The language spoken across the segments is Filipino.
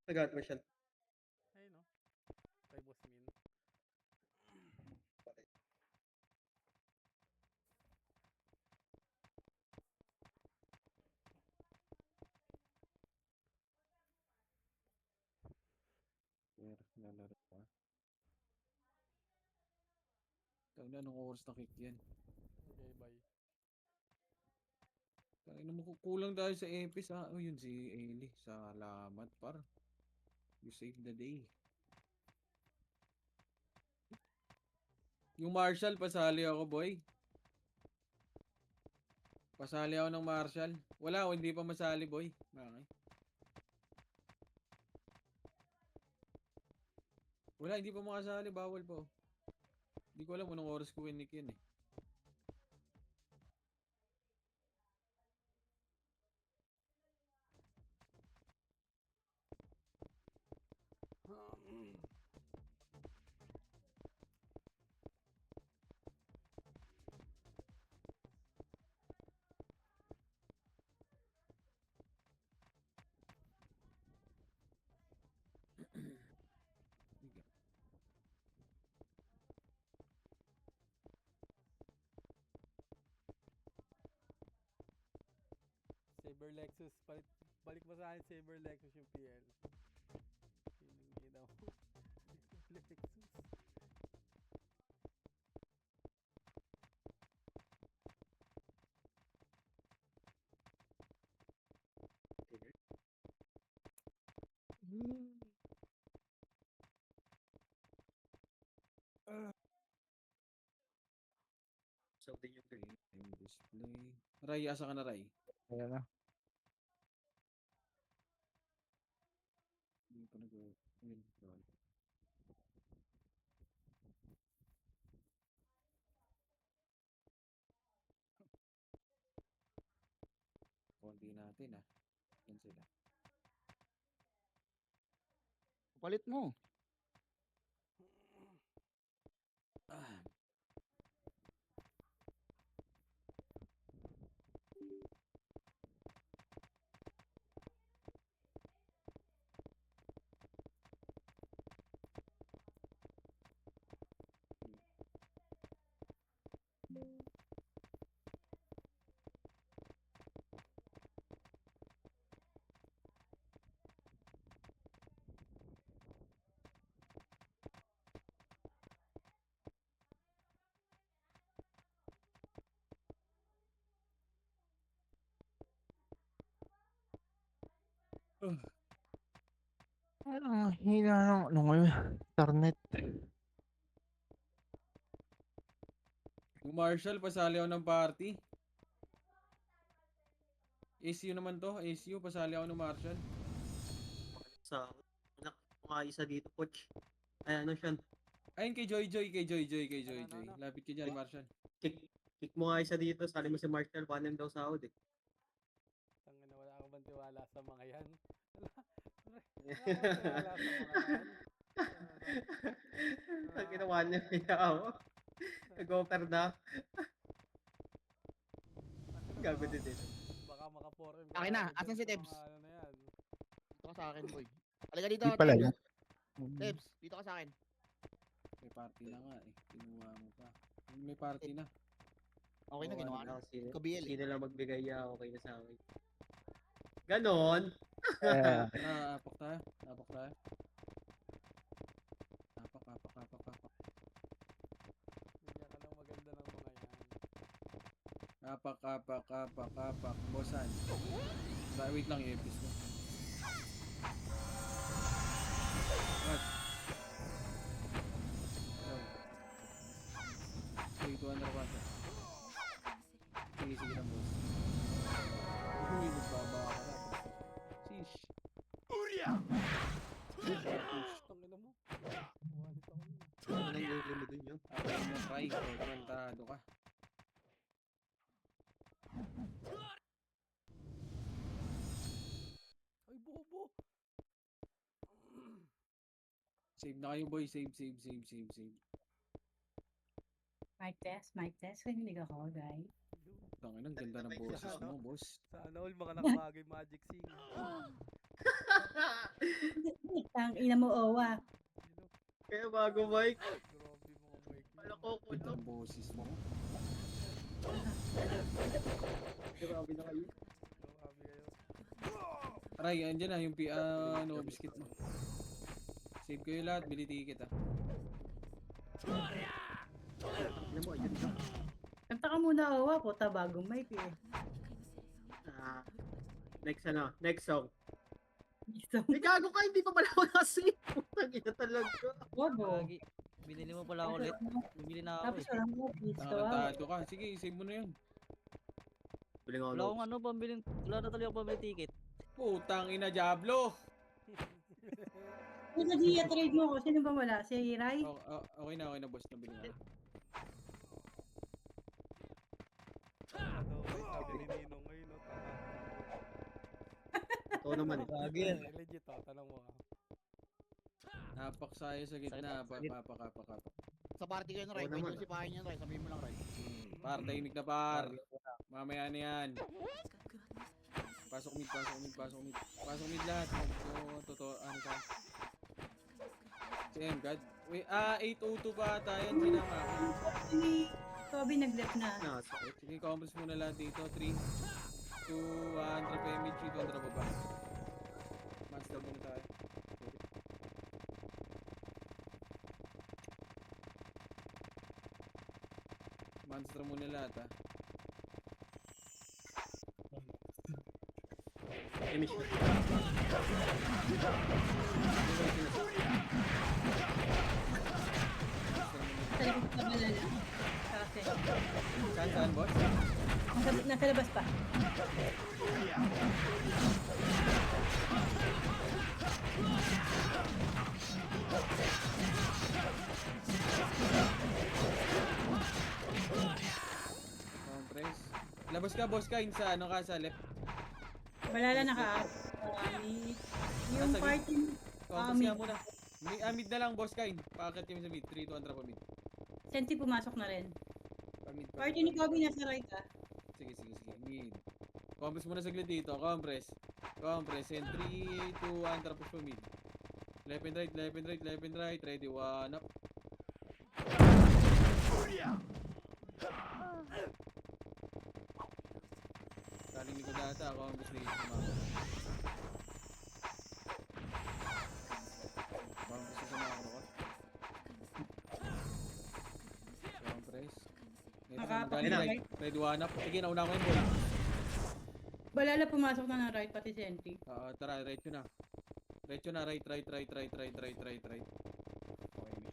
Nag-out mo siya. Ayun no. Kay Boss Min. Lalaro pa. Tawag na, anong oras na kick yan? Okay, bye. Tangina mo, kulang tayo sa EPS ha. Oh, yun si Eli. Salamat par. You saved the day. Yung Marshall, pasali ako boy. Pasali ako ng Marshall. Wala, hindi pa masali boy. Okay. Wala, hindi pa makasali. Bawal pa oh. Hindi ko alam anong oras ko winik yun eh. Saber Lexus. Balik mo sa akin Saber Lexus yung PL. Yun ang ginaw. Lexus. So, din yung green. Display. Ray, asa ka na Ray? Ayan na. Hindi pa nag-win. Konti natin ah. Yan sila. Palit mo. Ah. Ang hina ng ano ngayon. Internet. Yung Marshall, pasali ako ng party. ACU naman to. ACU, pasali ako ng Marshall. Sa anak ko nga isa dito, coach. Ay, ano siya? Ayun kay Joy. Lapit ka dyan, Marshall. Kick mo nga isa dito. Sali mo si Marshall. Panem daw sahod eh. Tangina, wala akong bang tiwala sa mga yan. Wala akong tiwala sa mga yan. Ang ginawa niya kaya ako. Nag-offer na. Gago din dito. Baka maka-forum. Akin na, asan si Tebs? Ano na yan? Dito ka sa akin, boy. Halika dito, Di pala Tebs. yun. Tebs, dito ka sa akin. May party na nga eh. Kinuha mo pa. May party na. Okay na, ginawa na. Sino, Kabiel eh. sino lang magbigay niya, okay na sa akin. Ganon. Napak tayo. Napak. Bigyan ka lang maganda ng mga yan. Kapak. Bosan. Wait lang yung episode mo. What? Sige, 200 kwanta. Sige lang, boss. Uy, nagbaba ka na. Sheesh. Tangina mo. One taon. Ano yung mo dun yun? Ako mo try. Kwentado ka. Ay, bobo. Save na kayo, boy. Save. Mic test, rinig ako, guys. Tangin, ang ganda ng boses mo, boss. Sana all mga nakabagay Magic Sing. Tang ina mo, Owa. Sino? Kaya bago, Mike. Grabe mga mic. Wala ko ko Ito ang boses mo. Grabe na kayo. Grabe kayo. Aray, andyan na yung no biscuit mo. Save kayo lahat, bili ticket ah. Alam mo, ayun na. Kanta ka muna, Owa. Puta, bagong mic eh. Next ano? Next song. Gusto May gago ka, hindi pa pala ako nasi. Putang ina talaga. Bobo. Lagi. Binili mo pala ako ulit. Bibili na ako Tapos eh. wala mo, please. Nakakantado ka. Sige, save mo na yun. Bili nga Wala akong ano, pambiling, wala na tuloy ako pambili ticket. Putang ina, Diablo! Kung nag-i-trade mo ko, sino ba wala? Si Rai? Okay na boss, nabili na. Ano, mic, sabi ni Ninong ngayon, no? Tanga. Ito naman eh. Lagi yan. Legit, oh. Tanong mo, ah. Napaksaya sa gitna, Sakit. papakapak. Sa party ko yun, Ray. Oo Pwede naman. yung sipahin yan, Ray. Sabihin mo lang, Ray. Par, tahimik na par. Mamaya na yan. Pasok mid. Pasok mid lahat. Totoo, ano ka? Si M-God. Wait, 802 pa ata yan. Sinama. Si Kobe nag-left na. Nasa. Sige, compres muna lahat dito. 3, 2, 1, drop image, 3, 2, drop baba. Master muna tayo. Monster muna lahat ah. Image. Sa labas pa ba lang? Kasi, Saan boss? nasa labas pa. Compress. Labas ka boss ka, sa ano ka sa left. Balala naka-up. Yung Nasa party, Compress mid. nga muna. Mid na lang boss Kain. Paakit kami sa mid. 3, 2, 1, drop mid. Senti pumasok na rin. Mid. Party ni Kobe nasa right ah. Sige. Mid. Compress muna saglit dito. Compress. And 3, 2, 1, tapos pa mid. Left and right. Ready, 1 up. Galing likod ata. Compress dito. Compress sa mga ko. Compress. Nakapag- Galing ready, 1 up. Sige, nauna ko yung boy. Balala pumasok na ng right pati Senti. Tara, right yun na. Right.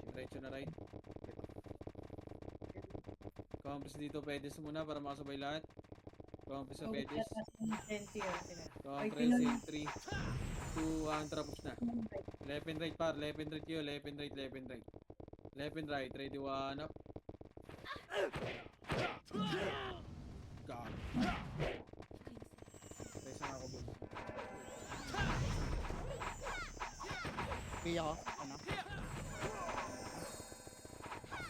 Diretso na right. Compass dito, pedis muna para makasabay lahat. Compass sa pedis. Senti oh. Tira. Compass in 3, 2, 1, tapos na. Left and right par, left and right yun, left and right. Left and right, ready, 1 up. God. Resa nga ako boss. Pia ko. Ano?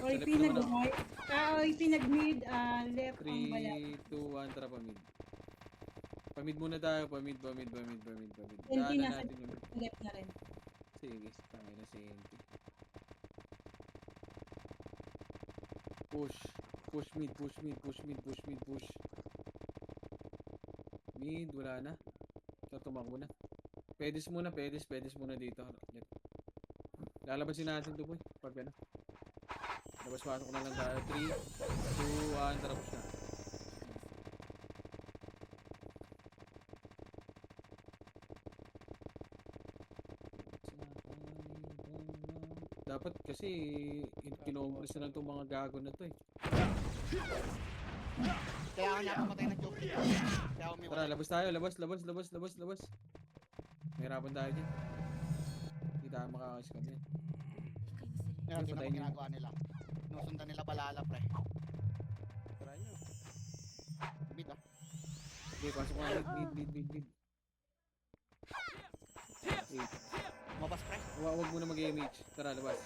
OIP Sa left naman nag-right. OIP nag-mid, left ang 3, bala. 2, 1, tara pamid. Pamid muna tayo, pamid. Senti Daanan nasa natin yung left na rin. sige, tangin na si Enti. Push mid. Mid, wala na. Ito, tumakbo na. Pedis muna dito. Left. Lalabasin natin ito boy. Pag ano. Labas-pasok na lang tayo. 3, 2, 1, tapos na. Dapat kasi kinumpres na lang itong mga gago na to eh. Kaya ako nakamatay ng joke. Kaya ako may Tara, labas tayo. Labas. Mahirapan tayo dyan. Hindi tayo makakaskan yan. Ngayon, tingnan mo Patayin yun. ginagawa nila. Sinusundan nila balala, pre. Try nyo. Bit ah. Okay, pasok ka. Mid. Mabas, pre. Huwag mo na mag-image. Tara, labas.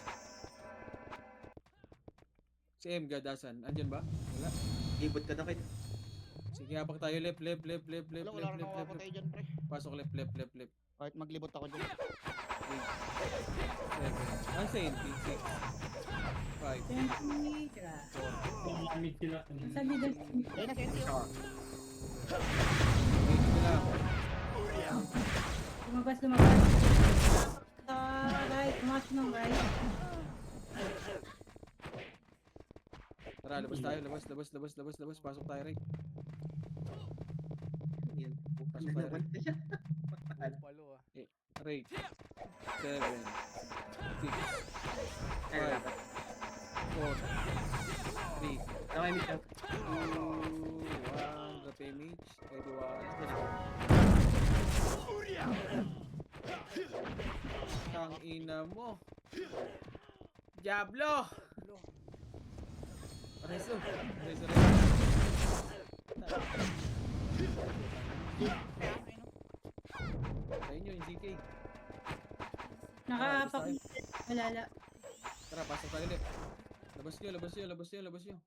Si M, gadasan. Andyan ba? Wala. Ibot ka na kayo. Sige, habak tayo. Left. Wala nang mapapatay dyan, pre. Pasok left. Kahit maglibot ako dyan. 7. Ang senti. 6. 5. Sentry, tira. 4. Mid sila. Sa middle, Ayun na, sentry. Oh. 8 na lang. lumabas. Right, pumasok ng right. Tara, labas tayo. Labas. Pasok tayo, Ray. Yan. Bukas Pasok na tayo, naman Ray. siya. Palo ah. Ray. 7. 6. Kaya dapat. 4. 3. Okay, Michelle. 2. 1. Drop image. Everyone. Ang ina mo. Diablo! Reso. Ayun yun, yung ZK. Nakaapak. Malala. Tara, pasok tayo ulit. Labas nyo.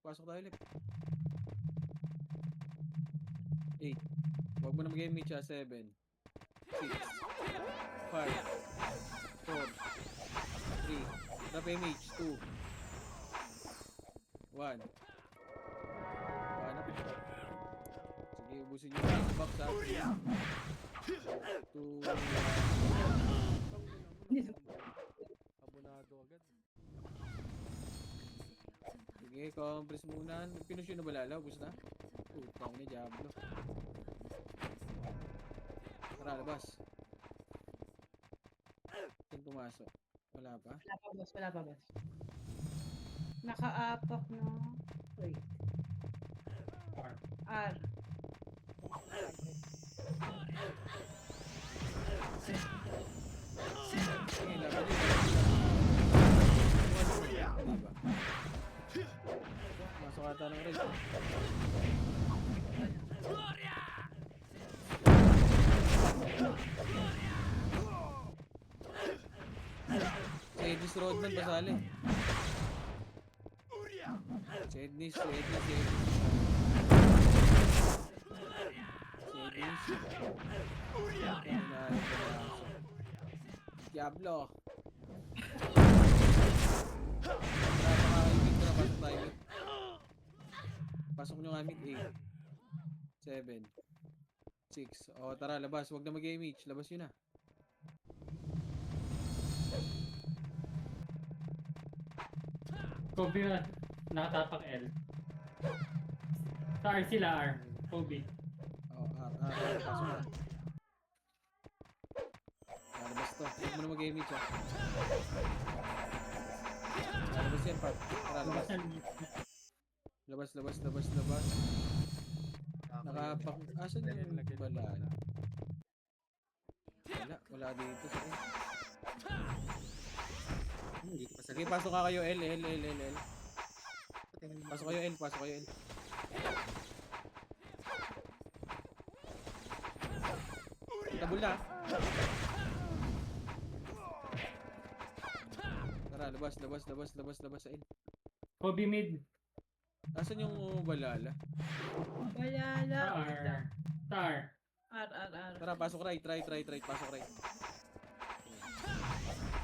Pasok tayo ulit. 8. Huwag mo na mag-game meet siya. 7. 6. 5. 4. 3. Drop image. 2. 1. Paano? Sige, ubusin nyo yung box ha. 2. Abonado agad. Sige, compress muna. Pinush yun na balala. Ubus na. Putang na, Diablo. Tara, labas. Saan pumasok? Wala pa? Wala pa, boss. Nakaapak no. Wait. R. Sige, laban yun. Diba? Masok ata ng red. Sednis Rodman pasali. Sednis. Diablo. Pasok nyo nga mid 8 7 6. O tara, labas. Huwag na mag-image. Labas yun na. Kobe na nakatapak L. Sa R sila R. Kobe. O, pasok na. Labas to. Huwag mo na mag-image ha. Labas yan, Pat. Tara, labas. Labas. Nakapak... Asan yung bala? Wala dito. Hindi ko pa Sige, pasok ka kayo, L. Pasok kayo, L. Tabul na. Tara, labas sa L. Kobe mid. Asan yung balala? Malala. Sa R. Sa R. R. Tara, pasok right. Pasok right.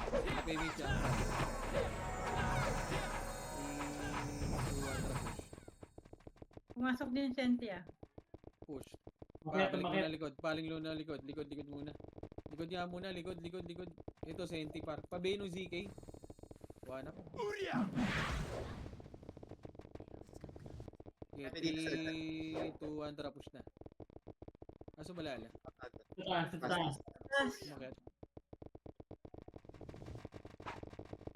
Napimig siya. Pumasok din yung sentry ah. Push. Umakyat, Paling umakyat. muna likod. Paling muna likod. Likod muna. Likod nga muna. Likod. Ito, senti par. Pabe nung ZK. Wanap. Okay, 3, 2, 1, tara, push na. Aso balala? Sa taas. Umakyat.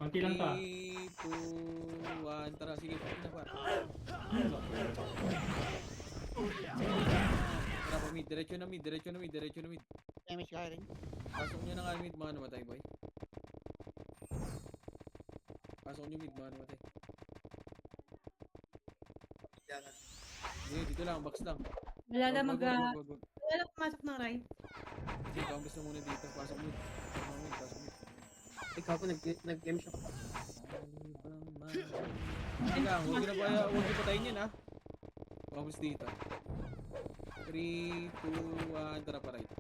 Konti lang to. 3, 2, 1, tara, sige, push na par. Tara pa mid, diretso na mid. Damage kaya rin. Pasok nyo na nga mid, mga namatay boy. Pasok nyo mid, mga namatay. Hindi, dito lang, box lang. Malala Wag. Malala pumasok ng right. Sige, kambas na muna dito. Pasok mid. Ikaw po nag-game siya. Hindi lang, huwag nyo patayin yan ha. Kambas dito. 3, 2, 1, tara pa right.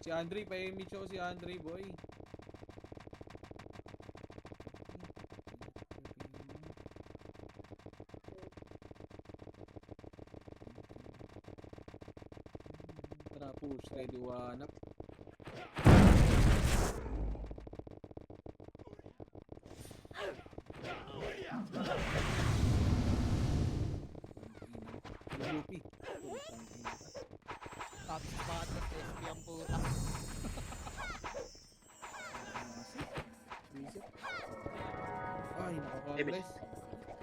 Si Andre, pa-image ako si Andre, boy. Tara, push. Ready, one up. Lupi. Tapos bakit na SP ang puta. Ay, nakakompress.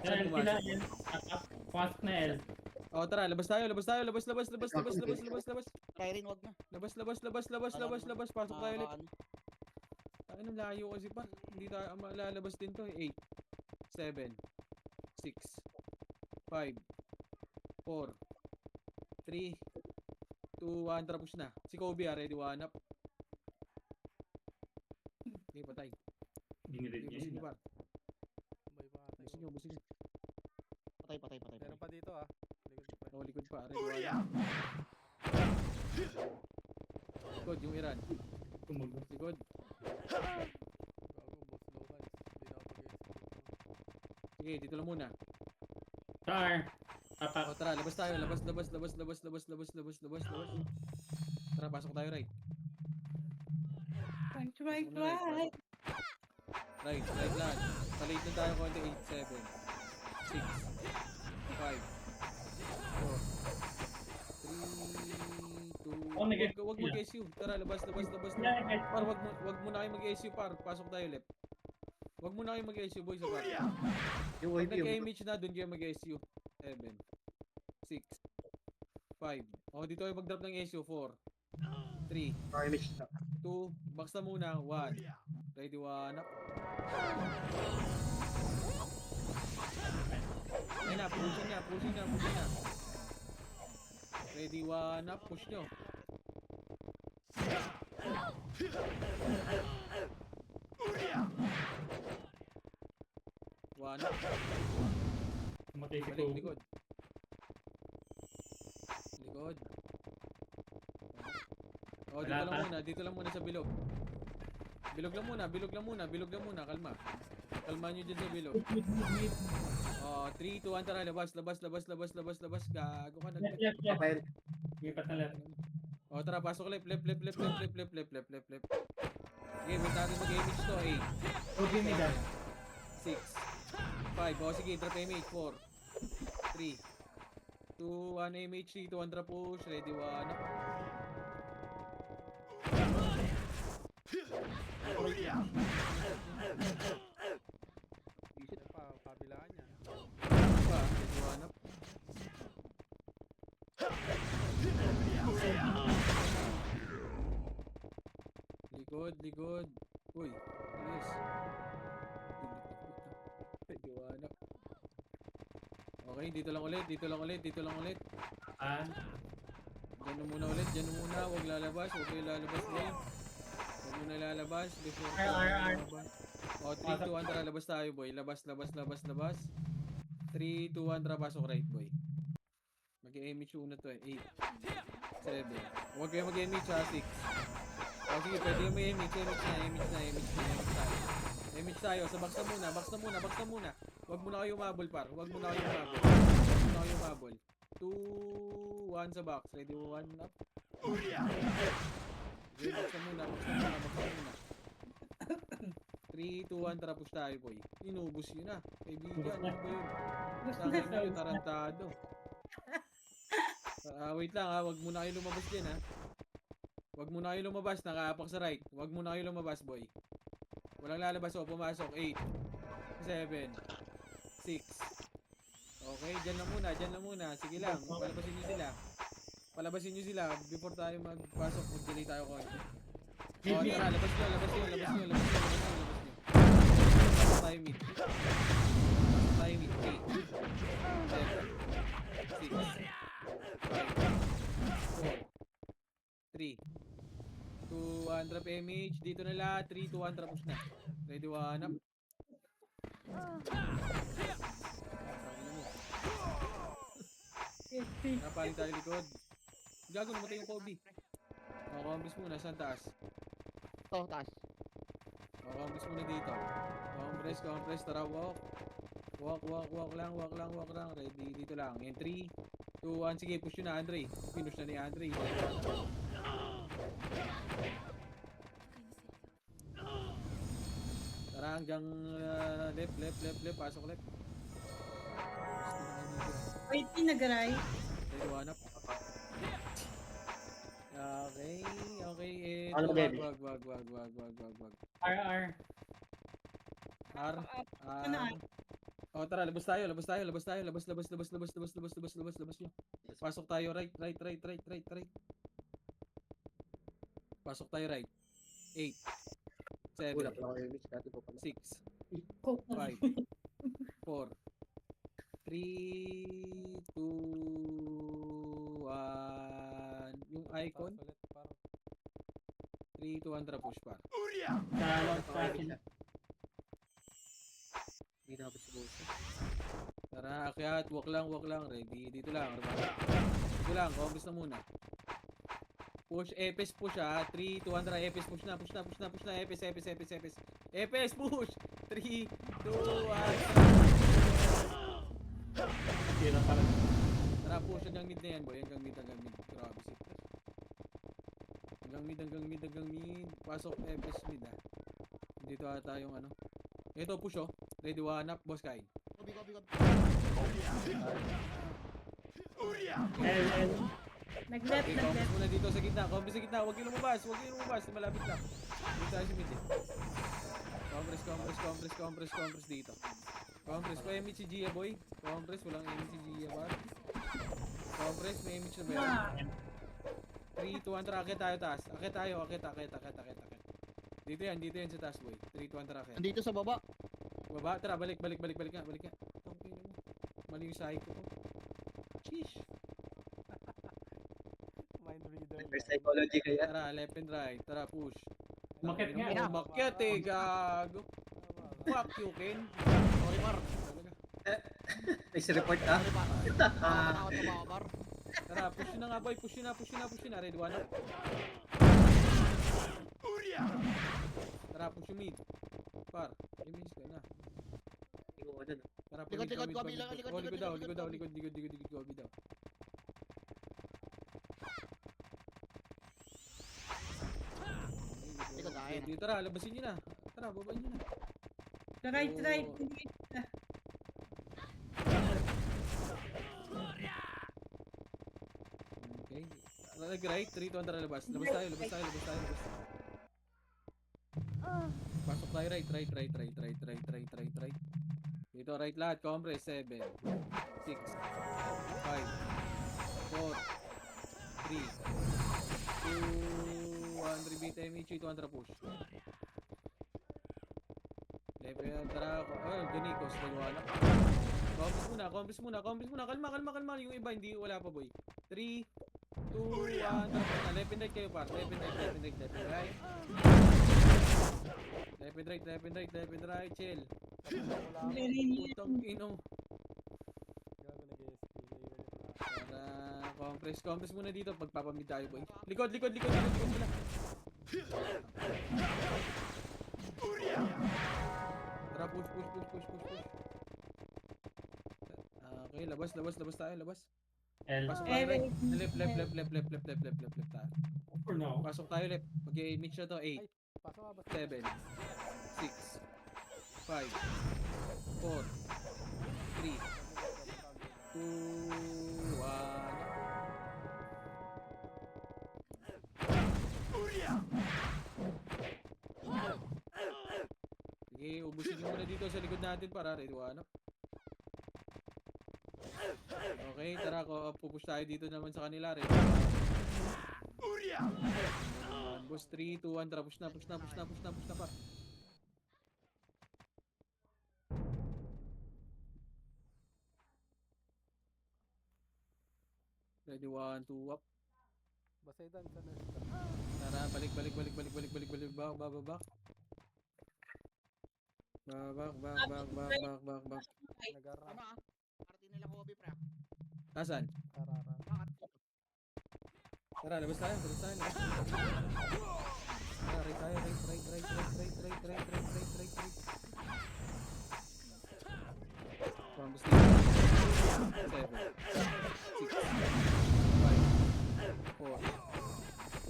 Yan, Saan sila pumasok? L. Atak. Pasok na L. Oh, tara, labas tayo, labas tayo, labas. Try rin, wag na. Labas. Pasok tayo ulit. Ano, layo kasi pa. Hindi tayo malalabas din to. 8, 7, 6, 5, 4, 3, 2, 1. Tapos na. Si Kobe, ready, one up. Okay, patay. Dinirid Okay, niya busin yun. nyo, par. Sabay pa atay Busin ko. nyo, busin nyo. Patay. Meron pa dito ah. Likod pa. Oh, likod pa, ready, one up. Likod, yung Iran. Tumulo. Likod. Gago, boss local. Hindi na ako pag-execute. Sige, dito lang muna. Star. Atak. Oh, tara, labas tayo. Labas. Tara, pasok tayo, right. Right. Right lang. Palate na tayo konti. 8, 7, 6, 5, 4, 3, 2, Oh, nag- wag mag-SU. Tara, labas. Yeah, Par, wag muna kayo mag-SU, par. Pasok tayo, left. Wag muna kayo mag-SU, boys, par. Yung Pag OP yung nag-image na, dun kayo mag-SU. 7, 6, 5. Oh, dito kayo mag-drop ng SU. 4, 3, image na. 2, box na muna. 1. Ready, one up. Ayun na, push na. Ready, one up. Push nyo. One up. Matay si Balik, Kobe. likod. Oh, Wala pa. dito lang muna sa bilog. Bilog lang muna. Kalma nyo dyan sa bilog. Oh, 3, 2, 1, tara, labas. Gago ka, Left. Papel. Lipat na left. Oh, tara, pasok left. Okay, wait natin mag-image to. 8, Kobe may dad. 6, 5. Oh, sige, drop image. 4, 3, 2, 1, image. 3, 2, 1, drop push. Ready, 1, up. Yan pa, kabilaan niya. Pa, ready, 1, up. Likod. Uy, bilis. Ready, 1, up. Okay, dito lang ulit. Ah. Diyan muna ulit. Huwag lalabas. Huwag kayo lalabas boy. Huwag muna lalabas. Before R. lalabas. O, 3, 2, 1, tara. Labas tayo boy. Labas. 3, 2, 1, tara. Pasok right boy. Mag-image una to eh. 8, 7. Huwag kayo mag-image ha. 6. O sige, pwede yung may image. Image tayo. Sa box na muna. Huwag muna kayo umabol par. 2, 1 sa box. Ready, 1 up. Okay, box na muna. 3, 2, 1, tara push tayo boy. Inubos yun na. Kaibigan, ano ba yun? Sa akin na yun, tarantado. Wait lang ha, wag muna kayo lumabas dyan ha. Nakaapak sa right. Wag muna kayo lumabas boy. Walang lalabas o, pumasok. 8, 7, 6. Okay, dyan lang muna. Sige lang, palabasin nyo sila before tayo magpasok. Mag-delay tayo konti. O, tara, labas nyo. Pasok tayo mid. 8, 7, 6, 5, 4, 3, 2, 1, drop image. Dito na lahat. 3, 2, 1, drop push na. Ready, 1 up. Napaling tayo likod. Gago, namatay yung Kobe. Compress muna. Saan taas? Ito, taas. Compress muna dito. Compress. Tara, walk. Walk lang. Ready, dito lang. And 3, 2, 1. Sige, push yun na, Andre. Pinush na ni Andre. Tara, hanggang left. Pasok left. Gusto na kayo dito. Wait, pinagaray. Ready, one up. Okay. Ano mag-edit? Wag. RR. R. Ano ay? Oh, tara, labas tayo. Labas nyo. Pasok tayo, right. Pasok tayo, right. 8, 7, Wala pala kayo, Mitch. Dati ko pala. 6, Coke na. 5, 4, 3, 2, 1. Yung icon. Taas ulit, par. 3, 2, 1, tara, push par. Sa akin. Hindi na ako subukan. Tara, akyat, walk lang. Ready, dito lang. Compress na muna. Push, Epes push ha. 3, 2, 1, tara, Epes push na. Epes. Epes push. 3, 2, 1. Tira pa rin. Tara, push hanggang mid na yan, boy. Hanggang mid. Grabe si Pres. Hanggang mid. Pasok, Epes mid ha. Dito ata yung ano. Ito, push oh. Ready, one up, boss Kai. Gobi. L. Nag-left, Okay, compress muna dito sa gitna. Compress sa gitna. Huwag yung lumabas. Malapit lang. Dito tayo sa mid eh. Compress dito. Compress. Pa image si Gia, boy. Compress. Walang image si Gia, bar. Compress. May image na ba yun? Ah, 3, 2, 1, tara. Akit tayo taas. Akit tayo. Dito yan sa taas, boy. 3, 2, 1, tara. Akit. Nandito sa baba. Baba. Tara, balik nga. Okay na mo. Mali yung psycho ko. Sheesh. Mind reader. Reverse psychology kaya. Tara, left and right. Tara, push. Umakyat nga. Tangina mo, umakyat eh, gago. Fuck you, Ken. Sorry, par. Talaga. Nice report ah. Sorry, par. Ah. Nakakatawa tumama, par. Tara, push na nga, boy. Push na. Ready, one up. Tara, push yung mid. Par, image ka na. Hindi ko ano. Tara, Likod, mid, gobi lang, oh, likod, likod daw. gobi. Gobi daw. Likod, ayan. Dito, tara, labasin nyo na. Tara, babain nyo na. right. Okay. Nag-right, 3, 2, 1, tara, labas. Labas tayo. Pasok tayo, right. Dito, right lahat. Compress, 7, 6, 5, 4, 3, 2, 1, repeat MH, 2, 1, tara, push. Left, tara, ganikos, nagwala. Compress muna. Kalma. Yung iba, hindi, wala pa, boy. 3, 2, 1, tara, push na. Left and right kayo, par. Left and right. Left and right, chill. Putang inong. Gago nag-SP. Tara, compress muna dito. Pagpapamid tayo, boy. Likod muna. Tara, push. Okay, labas tayo. L. Pasok tayo, right. Left tayo. For now. Pasok tayo, left. Mag-image na to, 8, Pasok nga ba? 7, 6, 5, 4, 3, 2, 1. Sige, ubusin nyo muna dito sa likod natin para ready, ano? Okay, tara ko, pupush tayo dito naman sa kanila, ready. Boss 3, 2, 1, tara, push na pa. Ready, 1, 2, up. Basaydan sa nurse ka. Tara, balik. Back. Nag-ara. Tama, ah. Party nila Kobe, pre. Nasaan? Karara. Bakit? Tara, labas tayo. Tara, right tayo. Right. Vamos dito. 7, 6, 5, 4,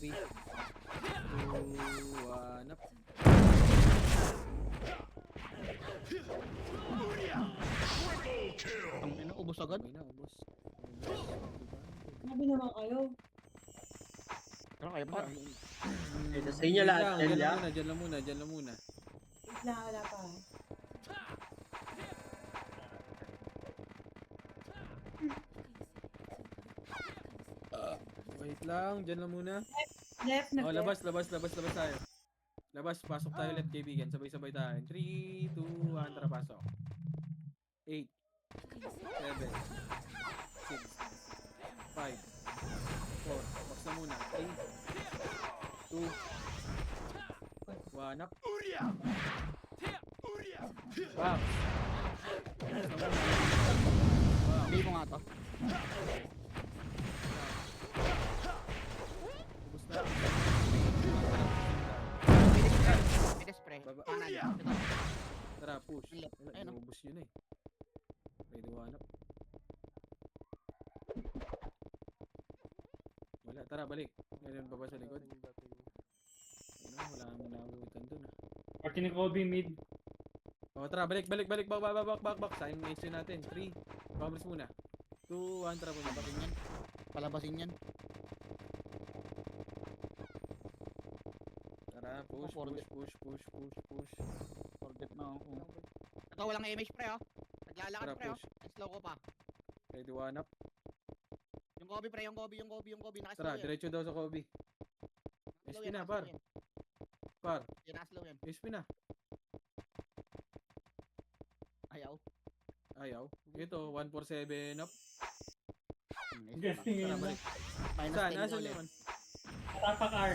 3, 2, 1, up. Ang ina, ubos agad. Okay na, ubos. Sabi naman kayo. Ano kayo par? Ito sa inyo lahat, Diyan yan, lang muna, diyan lang muna. Wait lang, wala pa. Wait lang, diyan lang muna. Left na Oh, labas tayo. Labas, pasok tayo ulit kaibigan. Sabay-sabay tayo. 3, 2, 1, tara pasok. 8, 7, 6, 5, 4, box na muna. 3, 2, 1, up. Box. Hindi mo nga to. Ubus na. Pwede spray. Baba. Kanan. Ito. Tara, push. Left. Wala, Ayun, oh. inubos yun eh. Ready, 1 up. Wala, tara, balik. Meron pa ba sa likod? Ano, wala nang nabutan dun ah. Party ni Kobe mid. O, tara, balik. Back. Sign nation natin. 3. Pabris muna. 2, 1, tara, punta. Palabasin yan. Palabasin yan. Tara, push. Forget na ako. Ito walang image pre oh. Naglalakad Tara, pre oh. push. Slow ko pa. Ready, 1 up. Yung Kobe pre, yung Kobe. Nakaslow Tara, yan. diretso daw sa Kobe. Nakaslow SP yan, na, nakaslow par. yan. Par, Yan, nakaslow yan. SP na. Ayaw. Ayaw. Ito, 147 up. Guessing Tara, yun. balik. Minus Saan? 10 Nasaan ulit. naman? Tapak R.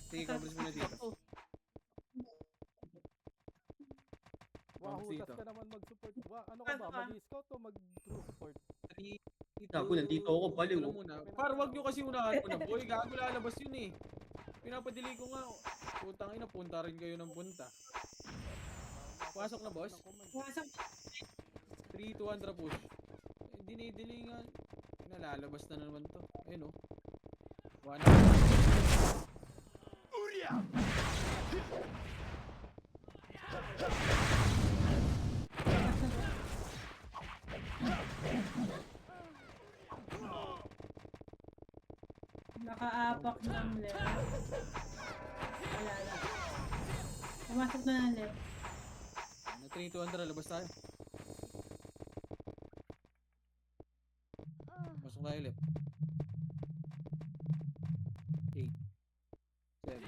Sige, pabris muna dito. Wow, Vamos hutas dito. ka naman mag-support. Ano ka ba? Mag-scout o mag-true support? 3, Gago, nandito ako, baliw. Ano muna? Par, wag nyo kasi unahan ko na. Boy, gago lalabas yun eh. Pinapadili ko nga. Putang ina, punta rin kayo ng punta. Pasok na, boss. Pumasok. 3, 2, 1, tara push. Dinidili nga. Nalalabas na naman to. Ayun o. 1. Nakaapak ng left. Wala na. Pumasok na ng left. 3, 2, 1, tara. Labas tayo. Pasok tayo left. 8, 7,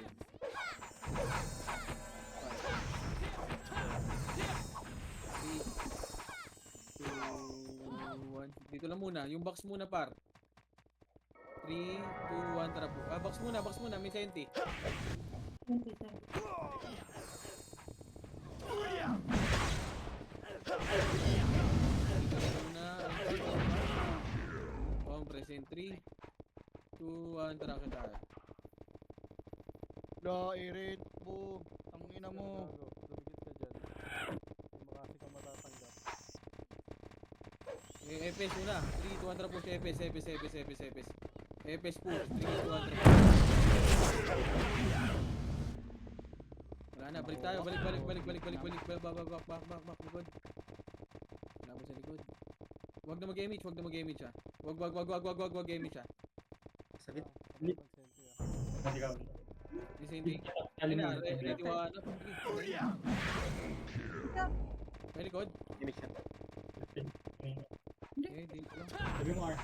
5, 4, 3, 2, 1. Dito lang muna. Yung box muna, par. 3, 2, 1, tara po. Box muna. May senti. Muna. Present 3, 2, 1, tara ka tayo. Dairin po. Tangina mo. Lumikit ka dyan. Hindi mo kasi ka matatanggap. Epes muna. 3, 2, 1, tara push. Epes. Epes push. 3, 2, 1, tara. Wala na. Balik tayo. Balik. Back. Likod. Wala mo sa likod. Huwag na mag-image ha. Huwag image ha. Sakit. Hindi ka. The same thing. Ayun na. Ready, 1, up. May likod. Image na. Dito lang. Sabi mo R.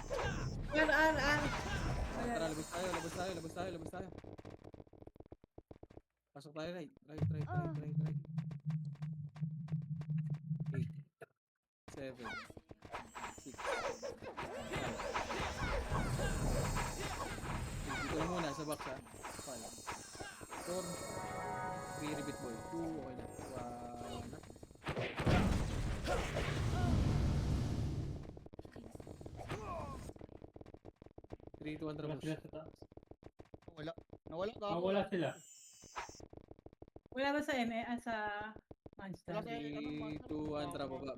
Tara, labas tayo. Pasok tayo, right. 8, 7, 6, 5. Dito lang muna, sa box ha. 5, 4, 3, repeat boy. 2, okay na. 1, 3, 2, 1, tara push. Nawala to. Mawala sila. Wala ba sa sa Monster? Wala sa- 3, 2, 1, tara, baba.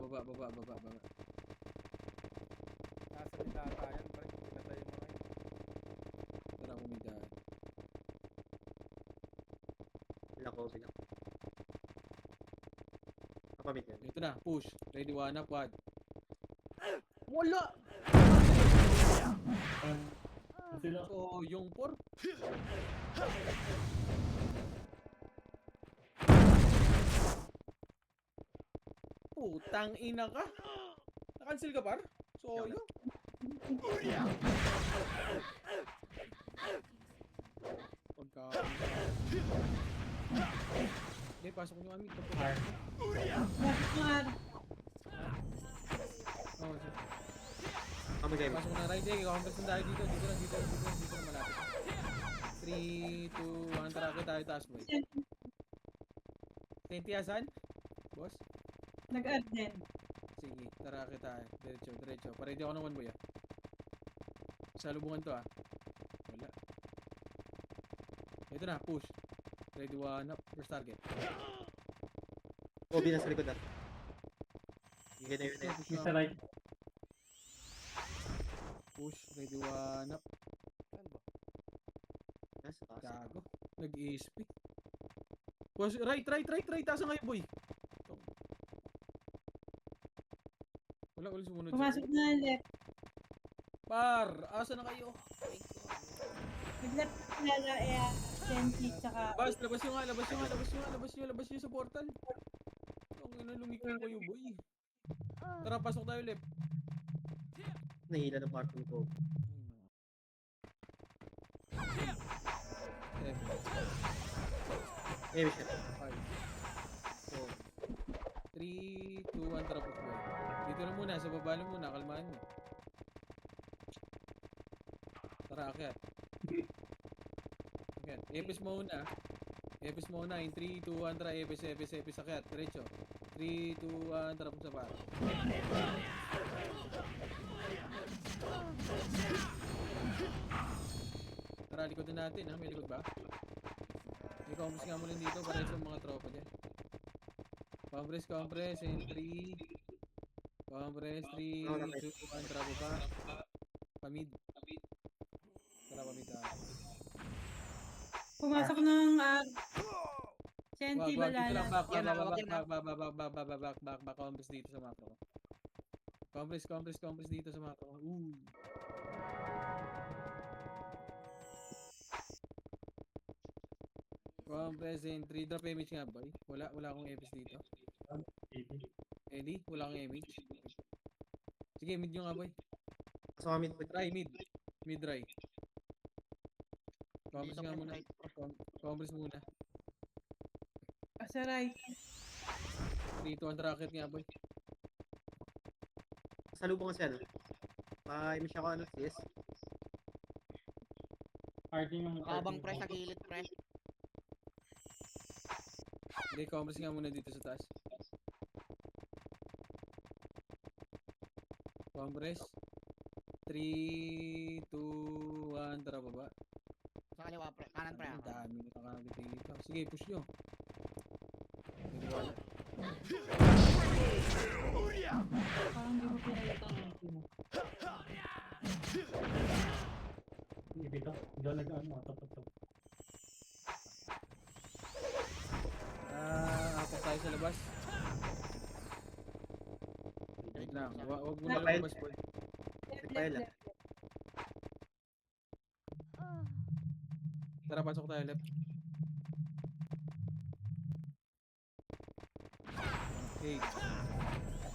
Nasa nila yan, pre. Pinatay mo na yun. Tara, kumita. Bilang ko, bilang. Kapamit yan. Ito na, push. Ready, one up, quad. Wala! Sila. So, yung 4. Putang ina ka. Na-cancel ka, par? So, yun. Pagka... Hindi, pasok nyo kami. Ar. Oh, sige. Kami kayo. Pasok na right, eh. Complex na tayo dito. Dito na malapit. 3, 2, 1, tara, tayo taas, boy. Tentiasan? Boss? Nag-add din. Sige, tara kita. Diretso. Paredy ako ng one, boy, ah. Salubungan to, ah. Wala. Ito na, push. Ready, one up. First target. Obi nasa likod na. Higit na yun na yun. Push Sa na. right. Push. Ready, one up. Saan ba? Nasa taas. Gago. Nag-ESP. Boss, right. Taas ngayon, boy. Wala sumunod. Pumasok na ng left. Par, asa na kayo? Nag-left sila Senti, tsaka... Labas nyo sa portal. Ang ina, lumiko kayo, boy. Tara, pasok tayo, left. Nahila ng parking ko. Eh, siya. 5, 4, 3, 2, 1, tara, push, boy. Dito na muna, sa baba lang muna, kalmahan mo. Tara, akyat. Epis muna. In 3, 2, 1, tara, epis, akyat. Diretso. 3, 2, 1, tara, punta pa. Tara, likod na natin, ha? May likod ba? May compress nga muna dito para sa mga tropa dyan. Compress, in 3. Compress, 3, 2, 1, tara, baba. Pamid. Tara, pamid, ha? Pumasok ng Senti, Wag, dito lang, balala. back, compress dito sa macro. Compress dito sa macro. Compress in 3, drop image nga, boy. Wala akong EPS dito. Eddie, wala akong image. Sige, mid nyo nga, boy. Pasok kami. Try, mid try. Compress nga muna. Compress muna. Sa right. 3, 2, 1, rocket nga, boy. Salubong kasi ano. Pa-image ako ano. Yes. Parking yung Kabang pre sa gilid pre. Hindi, compress nga muna dito sa taas. Compress. 3, 2, 1, tara, baba. Sa kaliwa pre. Kanan pre. Ang dami nakakabit dito. Sige, push nyo. Parang di mo pinalita ang mo. dito. Diyan nag-ano, tapos. Apak tayo sa labas. Wait lang. Huwag mo na Left. lumabas, boy. Left. Tara, pasok tayo left. 8,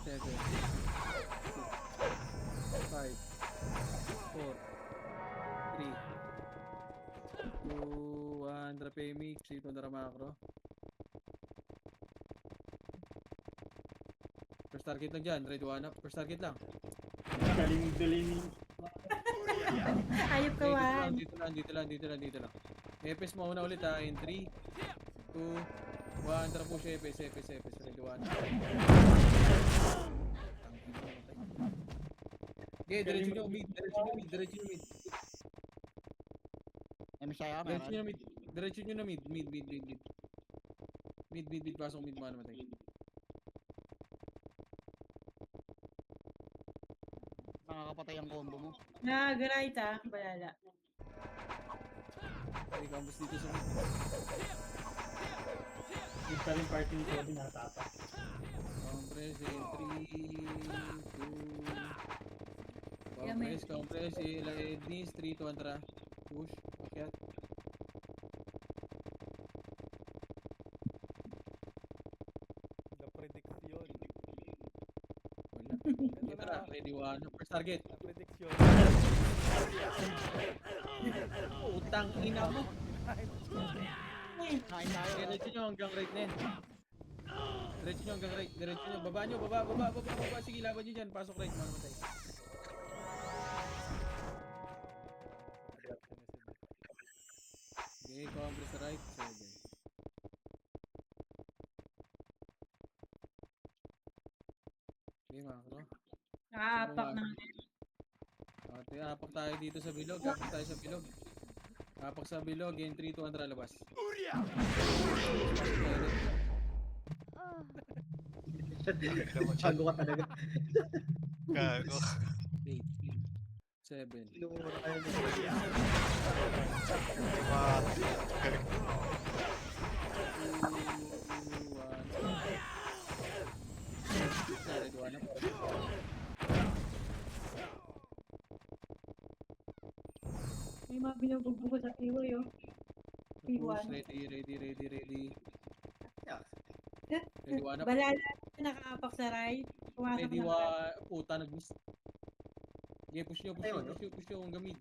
7, 6, 5, 4, 3, 2, 1, drop mix, dito na macro. First target lang dyan, ready one up, first target lang. Galing. Ayop ka, Wan. Dito lang. Epes mo una ulit, ha, in 3, 2, 1, tara push, epes, ready one. Okay, diretso nyo mid. Emi siya Diretso nyo mid. Diretso nyo na mid. Mid. Pasok mid, mga namatay. Nakakapatay ang combo mo. Nag-right balala. Okay, combos dito sa mid. Yung pa rin party nito din natapa. Compress in 3, 2. Yaman. Compress. Ila Ednis. 3 to Antra. Push. Akyat. The prediction. Wala. Ito Ito na. na. Ready one. First target. The prediction. Utang ina mo. Kain tayo. Diretso nyo hanggang right na yan. Diretso nyo hanggang right. Diretso nyo. Baba nyo. Baba. Sige, laban nyo dyan. Pasok right. Mga namatay. Okay, compress sa right. 7. Okay, mga kro. Nakaapak ng Ate, apak tayo dito sa bilog. Apak tayo sa bilog. Apak sa bilog. Game 3 to Andra labas. Bago ka talaga. Gago. 8. 7. Lumura kayo na. Wow. Galing. 2, 1. may mga binubugbog sa iwoy, oh. Push. P1. Ready. Yeah. Ready 1 up. Balala nakaapak sa right. Pumasok Ready ng 1. Puta, nag-miss. Okay, push nyo. Ayun, no? Push nyo. Hanggang mid.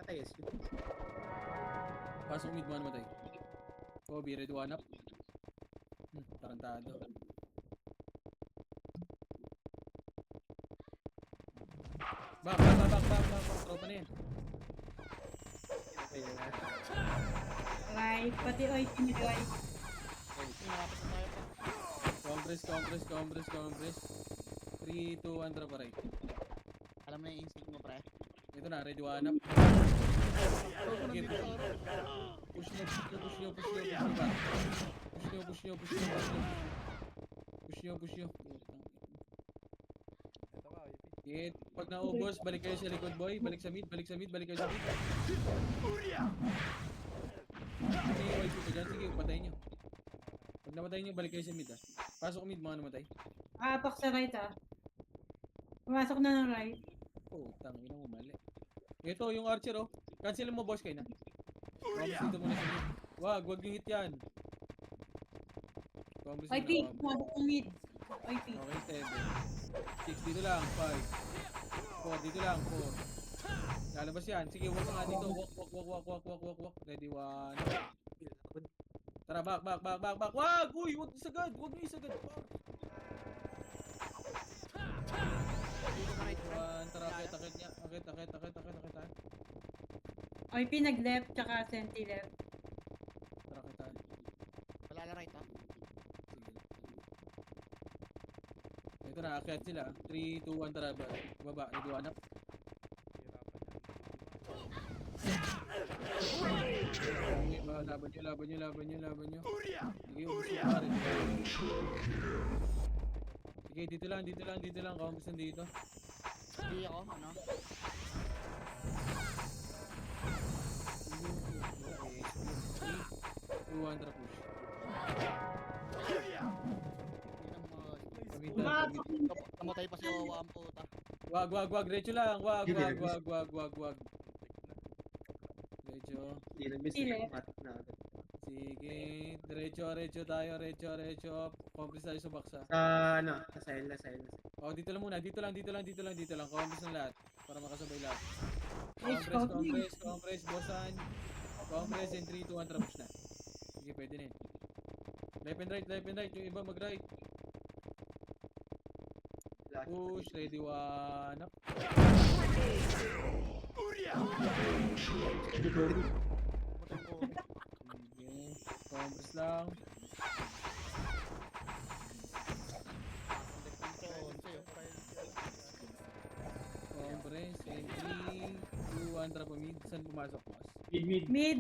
Atay, yes. Pasok mid, mga namatay. Kobe, ready 1 up. Tarantado. Back. Tropa na yan. Ayun na. right. Pati oy, pinag-right. Malapit na tayo pa. Compress. 3, 2, 1, drop right. Alam na yung instinct mo, pre. Ito na, ready 1 up. Okay, push nyo. Push nyo. Ito ba, IP? Hit. Pag naubos, balik kayo sa likod, boy. Balik sa mid. Balik kayo sa mid. Sige, YP ko dyan. Sige, patayin nyo. Pag namatay nyo, balik kayo sa mid, ah. Pasok mid, mga namatay. Nakaapak sa right, Pumasok na ng right. Oh, tangin na mali. Ito, yung archer, oh. Cancel mo, boss, kayo na. Vamos dito muna sa mid. Wag yung hit yan. Vamos IP, pumasok ng mid. IP. Okay, 7. 6, dito lang. 5. 4, dito lang. 4. Lalabas yan. Sige, walk nga dito. Walk. Ready, 1. Tara, back. Wag! Uy, wag isagad. Wag niyo isagad. Dito na right, pre. 1, tara, akit niya. Akit. IP nag-left, tsaka senti left. Tara, kita. Wala na right, ha? Sige. Ito na, akit sila. 3, 2, 1, tara. Baba, ready, 1 up. Hirapan yan. Laban nyo. Sige, ubus nyo pare. Sige, dito lang. Kaumpis nandito. Hindi ako, ano? Okay, 2, 1, tara push. Hindi na mga... Namatay pa si Owa ang puta. Wag, diretso lang. Wag. Diretso. Hindi na miss. Sile. Matik na agad. Sige, diretso tayo. Komplis tayo sa baksa. Sa sahel na. Oh, dito lang muna. Dito lang. Komplis ng lahat. Para makasabay lahat. Nice, Compress, bossan. Compress in 3, 2, 1, trapos na. Sige, pwede na yun. Left and right. Yung iba mag-right. Push, ready, 1 up. Sige, compress lang. Compress in 3, 2, 1, trap mid. Saan pumasok, boss? Mid. Mid.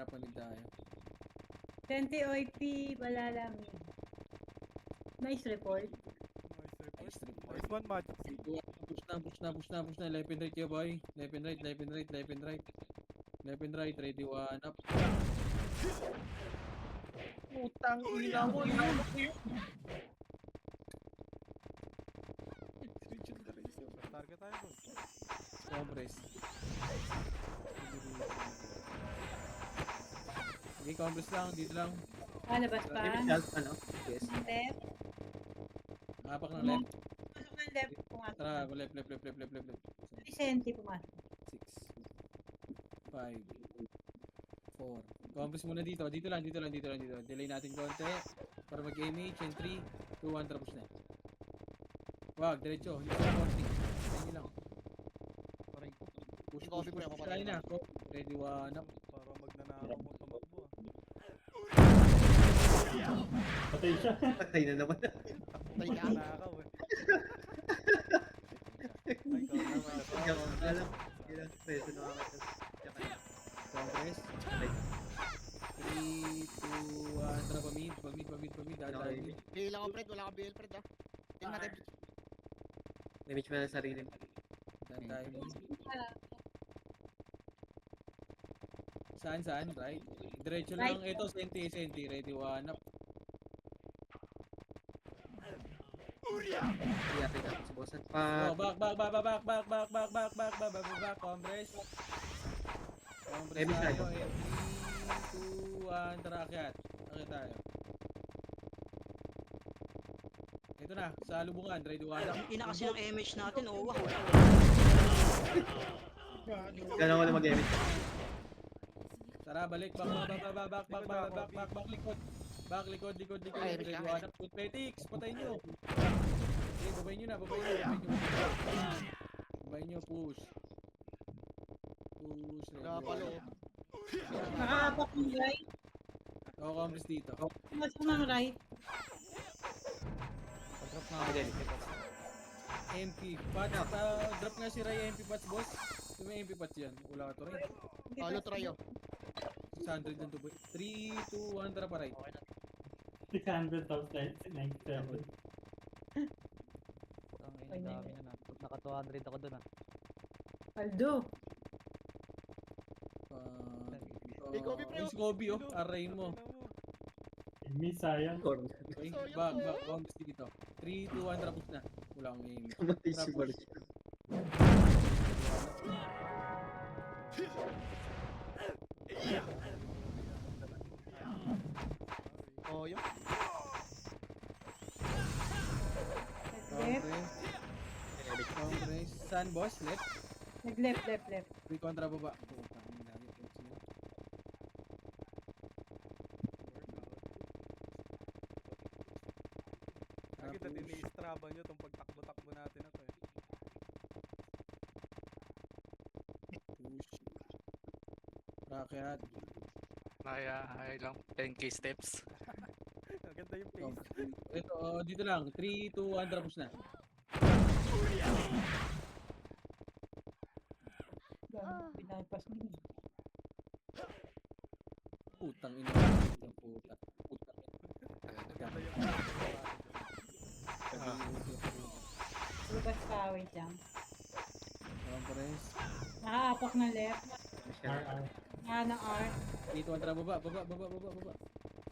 Panig tayo. Senti OIP, wala lang. Nice report. Nice report. Nice report. Nice one, match. Push na. Left and right kayo, boy. Left and right. Left and right. Ready, one, up. Putang ina mo, yun. Target tayo, boss. Compress. Okay, compress lang. Dito lang. Labas pa. Initial, ano? Yes. Left. Apak ng left. Pasok ng left. Pumasok. Tara, left. Si Senti pumasok. 6 5 4. Compress muna dito. Dito lang. Delay natin konti para mag-image. And 3, 2, 1, tapos na. Wag, diretso. Hindi ko forcing. Hindi lang. Aray ko. Push. Copy pre, ako pa rin. Try na. Ready, one, up. Para magnanakaw mo tumakbo ah. Patay siya. Patay na naman. Patay ka. Nanakaw eh. Ay, Alam. Ilang peso nakakita. Compress. 3, 2, 1. Tara, pamid. Dadaan mid. Bill ako, Fred. Wala ka bill, Fred, ah. Tingnan natin. Image mo na sarili mo. Dadaan mid. Saan? Right? Diretso lang. Ito, senti. Ready, one, up. Iyate ka sa bossan. Oh, back. Compress. Compress Heavy tayo. side. 3, 2, 1. Tara, akyat. Akyat tayo. Ito na, sa lubungan. Ready, one, up. Ina kasi ng MH natin, oh, wow. Gano'n ko na mag-image. Tara, balik. Back, likod. Ay, Ready, Rick, one, up. Athletics, patay nyo. Okay, babayin nyo na. Babayin nyo, push. Ready, Napalo. one, up. Nakaapak ng right. Oo, compress dito. Pumasok ng right. Drop na. MP Pats, drop nga si Ray MP Pats, boss. Ito may MP Pats yan. Wala ka to rin. Halo try, oh. 600 lang to, boy. 3, 2, 1, tara pa right. 600 of that. 97. Ang dami na. Naka 200 ako dun, ah. Aldo. Hey, Kobe, pre, Si Kobe, oh. Array mo. Miss, sayang. Okay, back, compress dito. 3, 2, 1, tapos na. Wala akong aim. Kamatay si Bart. Oh, yun. Left. Compress. Saan, boss? Left? Left. Free kontra baba. Putang ina, lagi po sila. Nakita din ni Strava nyo itong pagtakbo-takbo natin na to eh. Push. Rakyat. Ay lang. 10k steps. Maganda yung pace. Ito, dito lang. 3, 2, 1, tapos na. Pinaypas mo yun. Putang ina. Putang Maganda yung Labas pa, wait lang. Compress. Nakaapak ng left. RR. Ng R. Dito ang tara baba.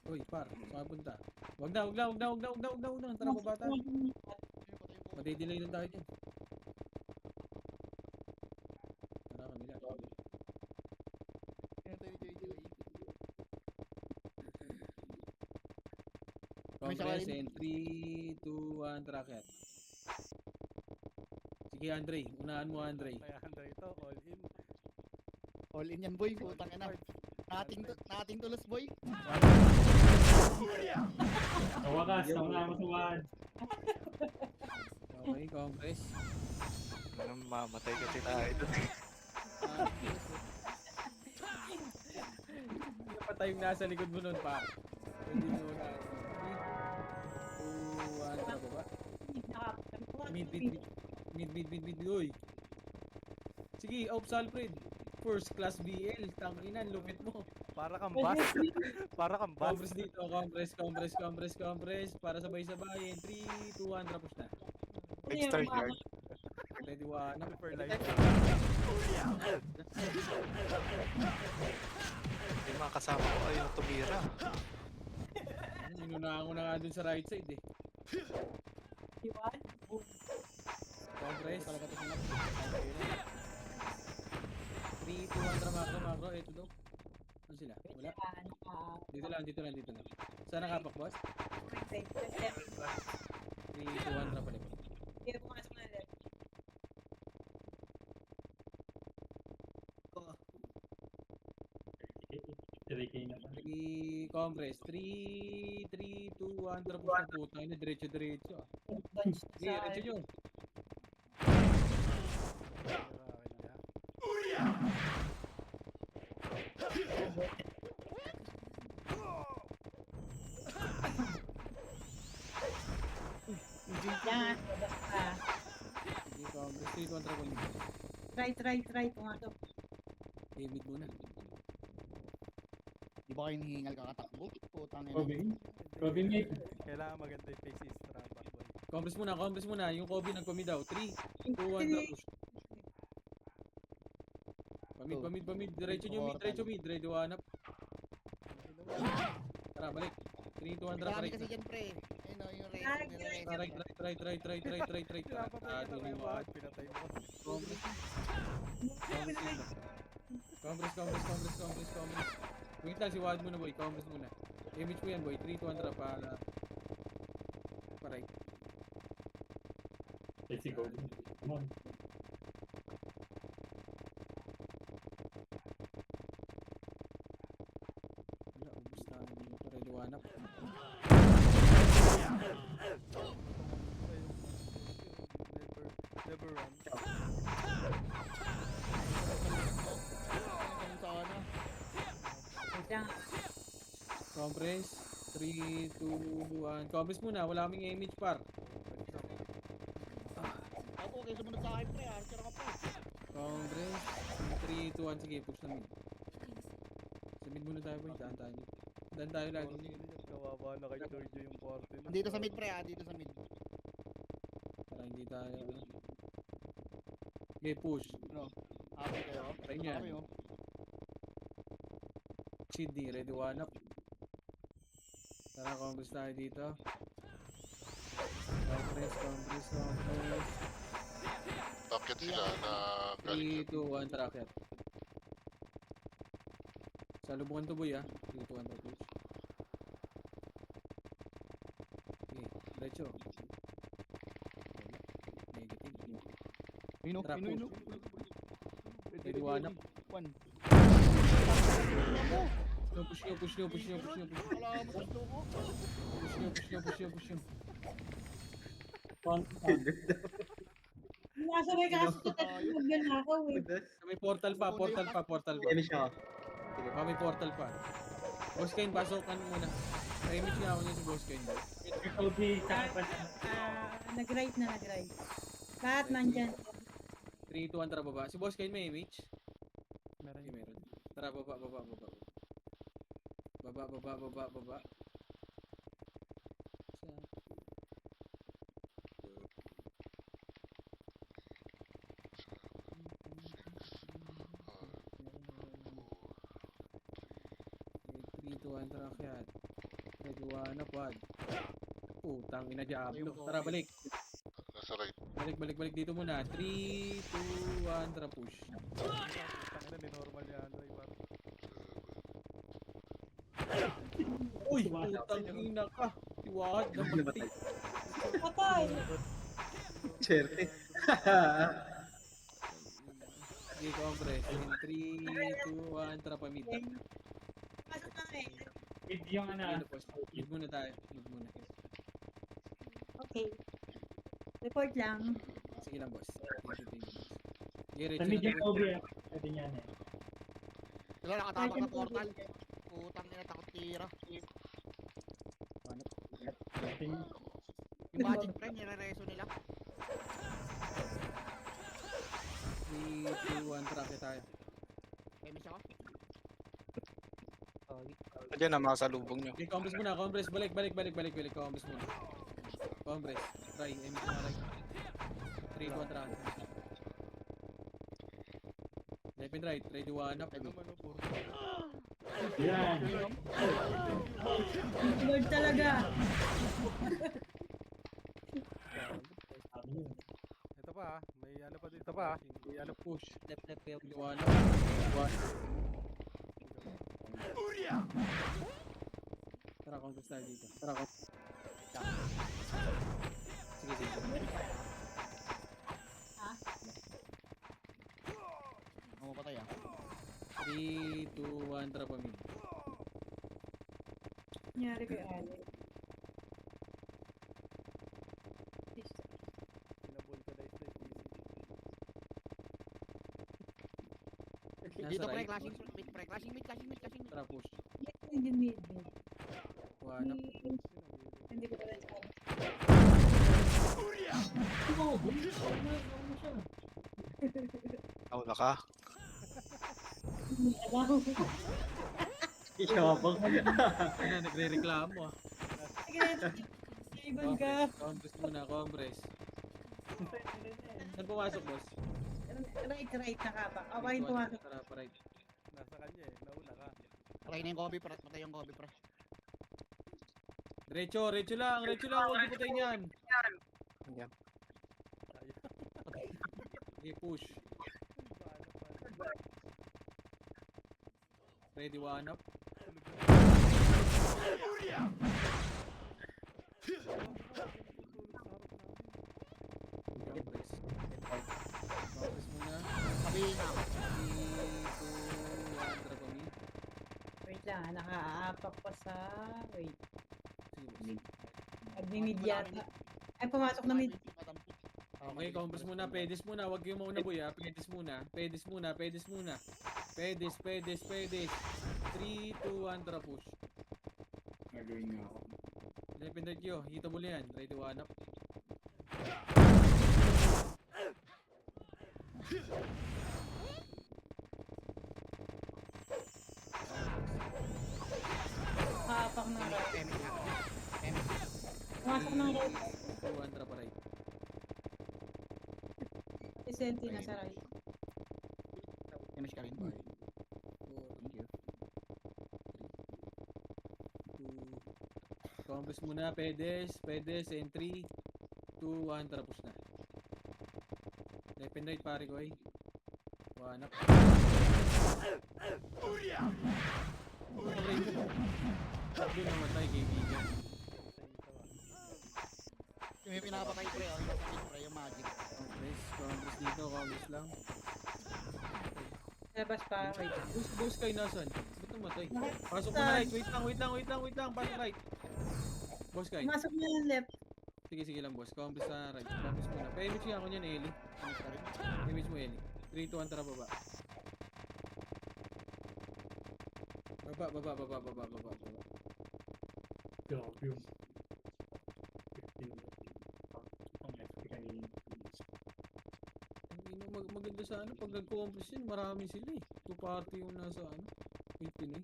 Uy, par, saan punta? Wag na. Tara baba tayo. Madidelay lang tayo dyan. Tara kanila. Compress and 3, 2, 1, tracket. Sige Andre, unahan mo Andre. Kaya handa ito, all in. All in yan, boy. Putang ina. Nating tulos, boy. Sa wakas, namamasuhan. Okay, compress. Mamatay kasi tayo doon. Napatay yung nasa likod mo nun, par. Pwede mo na. 3, 2, 1, tara baba. Mid, uy. Sige, Ops Alfred. First class BL, tanginan, lupit mo. Para kang bus. Para kang bus. Compress dito, compress. Para sabay-sabayin. 3, 2, 1, push na. Extra yard. Ready, one, up. For life. Yung mga kasama ko ayun tumira. Inunahan ko na nga dun sa right side eh. Iwan. Compress. Talaga to sinap. 3, 2, 1, macro. Ito daw. Ano sila? Wala. Dito lang. Saan nakapak, boss? 3, 2, 1, balik. Kaya pumasok na left. Dirigay naman. 3, compress. 3, 2, 1, push na puta. Ano, diretso. Bunch Sige, sa... diretso nyo. Yan. Basta. Sige, compress. 3, 2, 1, balik. Try. Pumasok. David muna. Di ba kayo hinihingal kakatakbo? Putang ina. Kobe mate. Kailangan maganda yung face is trap, boy. Compress muna. Yung Kobe nagpami daw. 3, 2, 1, push. Pamid. Diretso nyo, mid. Ready, one up. Tara, balik. 3, 2, 1, Marami right kasi na. dyan pre. Ayun o, yung Ay, race. Try. Pinapatay ka na kayo, bakit pinatay mo kasi? Compress. Wait lang, si Wad muna boy, compress muna. Image mo yan boy, 3, 2, 1, para... Paray. Let's see Kobe. Come on. Wala, ubus na yung ready one up. Never run. Sana. Yan. Compress. 3, 2, 1. Compress muna, wala kaming image par. Ako, kayo sumunod sa akin pre. Archer ako pre. Compress. 3, 2, 1. Sige, push na mid. Sa mid muna tayo boy, daan tayo lagi. Kawawa na kay Giorgio yung party na. Dito sa mid pre dito sa mid. Para hindi tayo... Okay, push. Happy kayo. Try nyo yan. Happy, oh. Sydney, ready one up. Tara, compress tayo dito. Compress. Bakit sila na galing 3, 2, 1, tracket. Salubungan to boy 3, 2, 1, push. Okay, diretso. Negative. Ino. Tara, ready one up. One. Push nyo. Wala mo gusto ko. Push nyo. Nasabay ka kasi sa tatlong magnanakaw eh. May portal pa. Kaya siya. Sige. May portal pa. Boss Kane, pasokan muna. Image nga ako niya si Boss Kane. Kobe, tsaka pa. Nag-right. Lahat nandyan. 3, 2, 1, tara baba. Si Boss Kane may image? Meron Okay, meron. Tara, baba. Baba. Okay, 3, 2, 1, tara kaya. Ready, one up, one. Putang ina Diablo. Tara, balik. nasa right. Balik dito muna. 3, 2, 1, tara push. Tangina, ni normal yan, Andre, par. Uy, putang ina ka. Tiwad na mati. Patay. Cherte. Okay, compress. In 3, 2, 1, tara pa mid. Pasok na eh. With yung Mid muna tayo. Okay. Report lang. Sige lang, boss. Thank you. Sige, sa Rachel medyo na Kobe. Pwede niyan eh. Wala nakatabak na portal. Putang ina takot tira. Yung magic pre, nire-reso nila. 3, 2, 1, track tayo. May miss ako. Diyan na, makasalubong nyo. Okay, compress muna, compress. Balik. Compress muna. Compress. Try, aim ko na right. 3, 2, 1, try. Left and right, ready, 1 up. Ano man, oh, puro. Yan. Lord talaga. Ito pa ah. May ano pa dito pa ah. May ano push. Left, kayo. Ready, 1 up. 1. Tara, compress tayo dito. Sige. Ako mapatay ah. 3, 2, 1, tara pa mid. Nangyari kay Ali. Pinabulkanize na yung PC. Nasa Dito pre, right. clashing mid, pre. Clashing mid. Tara, push. Hindi mid. 1 up. Hindi ko talaga sabi. Nauna ka. Abaho. Iyabang. Ano, nagre-reklamo ah. Ibon ka. Compress muna, compress. Saan pumasok, boss? Right na ka pa. Awain pumasok. Tara, pa right. Nasa kanya eh. Nauna ka. Try na yung Kobe, pre. Patay yung Kobe, pre. Diretso lang, huwag ipatay niyan. Yan. Okay, push. Ready, 1 up. Compress. Compress muna. Sabihin nga ako. 3, 2, 1, tara pa mid. Wait lang, nakaapak pa sa... Wait. Sige, boss. Pag-mid yata. Ay, pumasok na mid. Okay, compress muna, pedis muna, huwag kayong mauna boy ha, pedis muna. Pedis. 3, 2, 1, tara push. Left and right yo, hito mo yan, ready, 1 up. Nakaapak ng right. Temi nga. Temi. Pumasok ng right. 2, 1, tara pa right. Si Senti na sa right. Temi ka rin. 5, 4, Thank you. 2, compress muna, pedes, and 3, 2, 1, tara push na. Left and right pare ko 1 up. Sabi namatay kaibigan. Yung may pinapatay, pre. Oh. Yung mid, pre. Yung magic. Compress dito, compress lang. Labas pa, wait. Boss kayo nasan? Ba't namatay? Pasok mo na right, wait lang, pasok right. Boss kayo. Pumasok na yung left. Sige lang boss, compress sa right. Compress muna. Pa-image nga ako niyan, Eli. Image mo, Eli. 3, 2, 1, tara baba. Baba. Grabe yung 15. Ang FP kanina. Maganda sa ano, pag nag-compress yun, marami sila eh. 2 party yung nasa ano, 18 eh.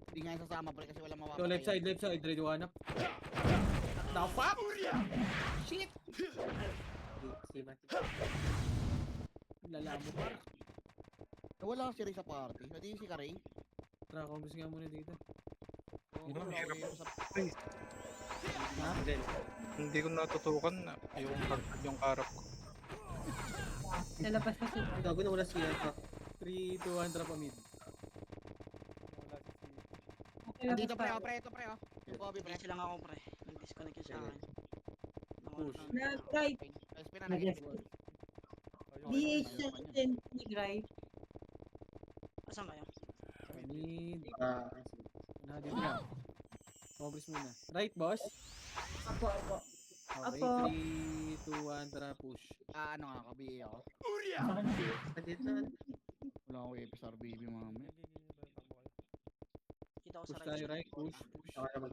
Hindi nga sasama, pre. Kasi walang mawapatay. So left side, ready, 1 up. The fuck? Shit! Lala mo pa. Wala si Ray sa party. Hindi si Karay. Tara, compress nga muna dito. Wala ko yung sa... Hindi ko natutukan na yung karap ko. Lalabas na siya. Gago na wala siya pa. 3, 2, 1, tara pa mid. Wala si si. Okay, Dito, pre. labas Oh, pre. Ito, pre. Oh. Yung Kobe, pre. Lang ako pre. Nag-disconnect yun sa akin. Push. na right. Guys, pinanagin. DH sa Senti, right. Asan kayo? Mid. Dito lang. Compress muna. Right, boss? Apo. Okay, Apo. 3, 2, 1, tara push. Ano nga ako, BA ako. Dito. Wala akong FSR baby mamaya. Kita ko Push sa tayo right. right, push. Ako naman.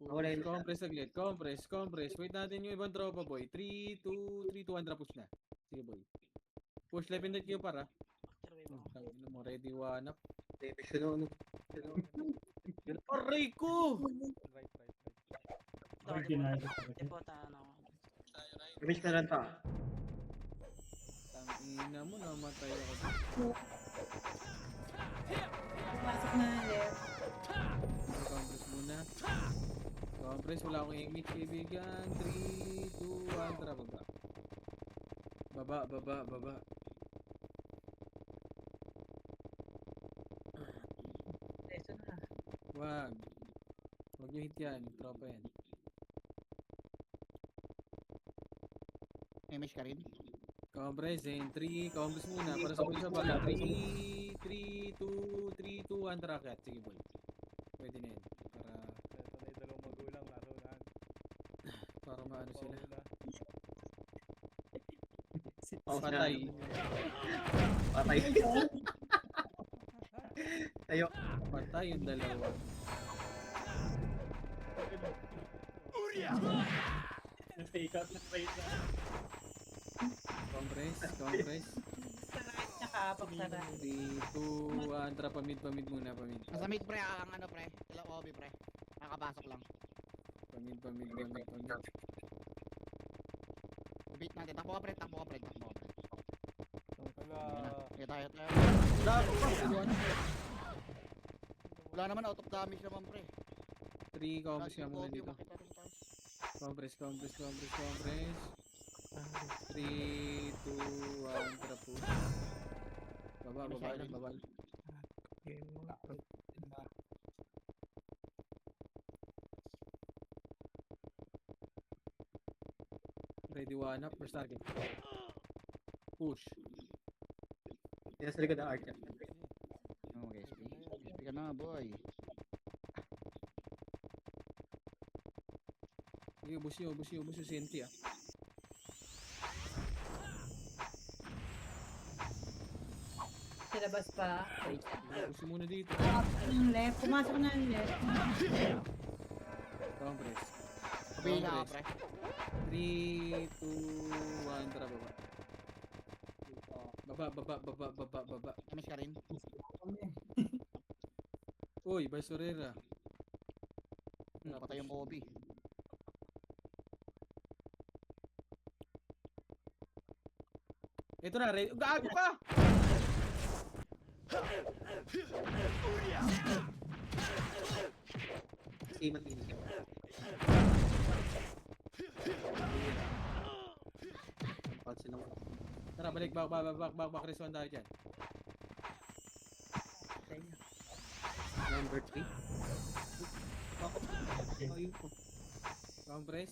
Wala yun. Compress aglit. Compress. Wait natin yung ibang tropa, boy. 3, 2, 1, tara push na. Sige, boy. Push left and right kayo para. After wave ako. Tangina mo, ready one up. Damage yun, ano. Aray ko! Right. Ordinary. Di po, ano. Damage ka lang ta. Tangina mo, namatay ako. Pumasok na ng left. Compress muna. Compress, wala akong image, kaibigan. 3, 2, 1, tara, baba. Baba. Leso na. Wag nyo hit yan, tropa yan. Image ka rin. Compress, in 3, compress muna, para sabay-sabay. 3, 2, 1, tara, cat. Sige, boy. Pwede na yan. Ito na yung dalawang magulang, nasa unahan. Para maano sila. Pause na. Patay. Patay. Tayo. Patay yung dalawa. Na-fake out na trade na. Compress. Sa right tsaka pagsara. 3, 2, 1, tara, pamid muna, pamid. Nasa mid pre, ang ano pre. Sila OB pre. Nakapasok lang. Pamid. Beat natin. Takbo ka pre. Kala. Tayo. Wala naman, out of damage naman pre. 3, compress ka muna OB, dito. makita rin tayo. Compress. 3, 2, 1, tara po. Baba. Ready one up, first target. Push. Yan sa likod ng archer. Oh, SP. SP ka na, boy. Sige, ubus nyo CNT ah. Sa labas pa. Ubus nyo muna dito. Ng left. Pumasok na ng left. Compress. Kabila ka pre. 3, 2, 1, tara baba. Image ka rin. Uy, Basurera. Patay yung OB. Ito na, gago ka! Si Matin. Pansin naman. Tara, balik, back, respawn tayo dyan. Number 3. Ayun po. Compress.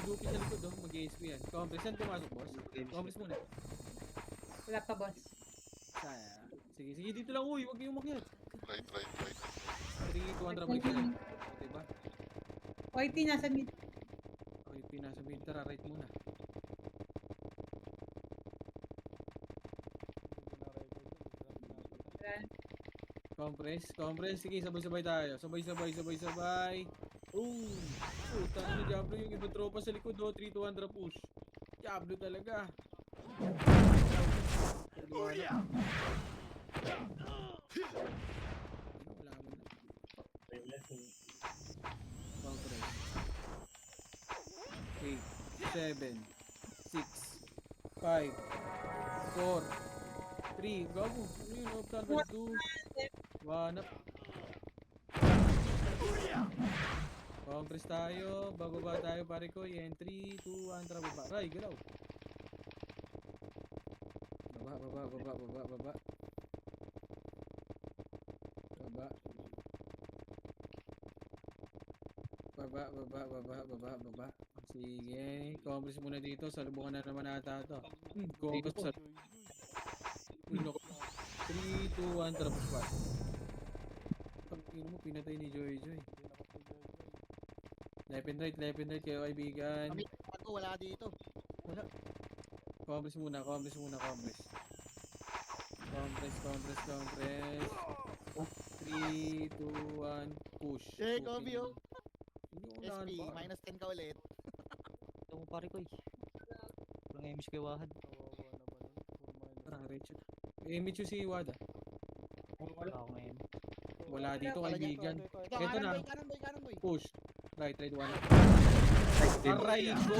Lupi sa likod oh, mag-ASP yan. Compress, saan pumasok boss? Compress muna. Wala pa, boss. Sige, dito lang uy, huwag kayong umakyat. Right. 3, 200 balik ka lang. Diba? YT nasa mid. Okay, pinasa mid, tara, right muna. Compress, sige, sabay-sabay tayo. Sabay. Puta na Diablo yung ibang tropa sa likod oh, 3, 200 push. Diablo talaga. Wala mo na. Compress. 8, 7, 6, 5, 4, 3, gago. Ano yun? Optal, 2, 1 up. Compress tayo, bababa tayo pare ko. Yan, 3, 2, 1, tara baba. Ray, galaw. Baba. Baba. Sige, compress muna dito. Salubungan na naman ata to. Compress sa... 3, 2, 1, tara push back. Pag-ino mo, pinatay ni Joy. Left and right kayo kaibigan. Kami, ako wala dito. Compress muna. Compress. 3, 2, 1, push. Kobe oh. Unahan SP, pa. minus 10 ka ulit. Ito mo pare ko eh. Walang image kay Wahad. Kawawa naman. Puro minus. Tara, Richard. Michu si Wada. Wala ako ngayon. Wala dito kaibigan. Ito, Ito na. kanan boy. Push. Right, one. Ay, din. Aray ko!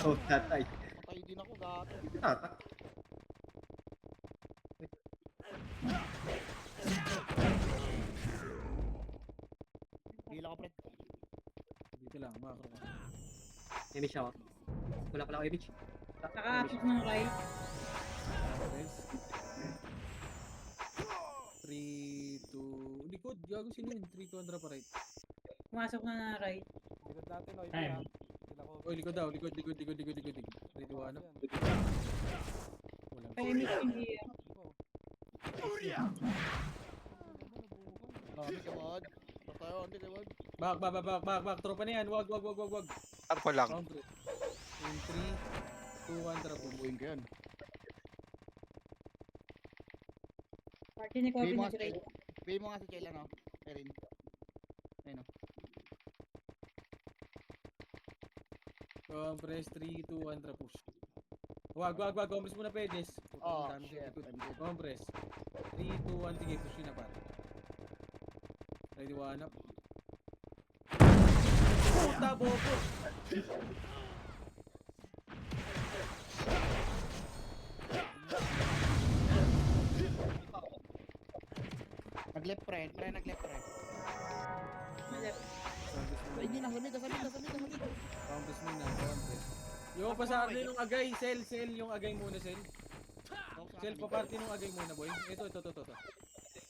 Oh, tatay. Patay din ako, gato. Tatak. Hila ka, pre. Dito lang, makro. Image ako. Wala pala ako image. Nakaapit ng right. Guys. 3, 2... Likod, gago sila yun. 3, 2, andra pa right. Pumasok na ng right. Likod natin, oy. Time. Sila ko. Oy, likod daw. Likod. Ready, ano? Walang. Kaya may hindi. Dami ka, Wad. Patayo, hindi ka, Wad. Back. Tropa na yan. Wag. Arpo lang. Round 3. In 3, 2, 1, tara po. Bubuhin ka yan. Party ni Kobe na right. Bigay mo nga si Chela, no? Erin. Ayun, no? Compress, 3, 2, 1, tara push. Wag. Compress muna pedes. Oh, Ang dami shit. sa likod. I'm good. Compress. 3, 2, 1. Sige, push yun na pa. Ready, one up. Puta, bobo! Nag-left, pre. Nag-left, pre. Ay, hindi na. Samid. Compress muna, compress. Yung pasar din yung agay, sell yung agay muna, sell. Sell pa party nung agay muna, boy. Ito.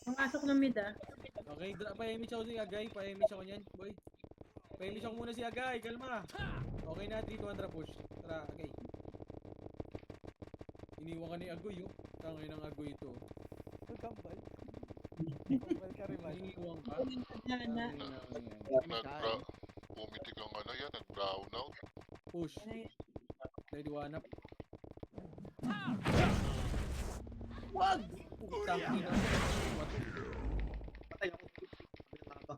Pumasok ng mid ah. Okay, pa-image ako si agay, pa-image ako niyan, boy. Pa-image ako muna si agay, kalma. Okay na, 3, 2, 1, push. Tara, agay. Iniwan ka ni agoy, oh. Tangay ng agoy ito. Kambal. Kambal ka rin, man. Iniwan ka. Na. Pumitig ang ano yan, nag-brown out. Push. Ready, one up. Wag! Putang ina. Patay ako.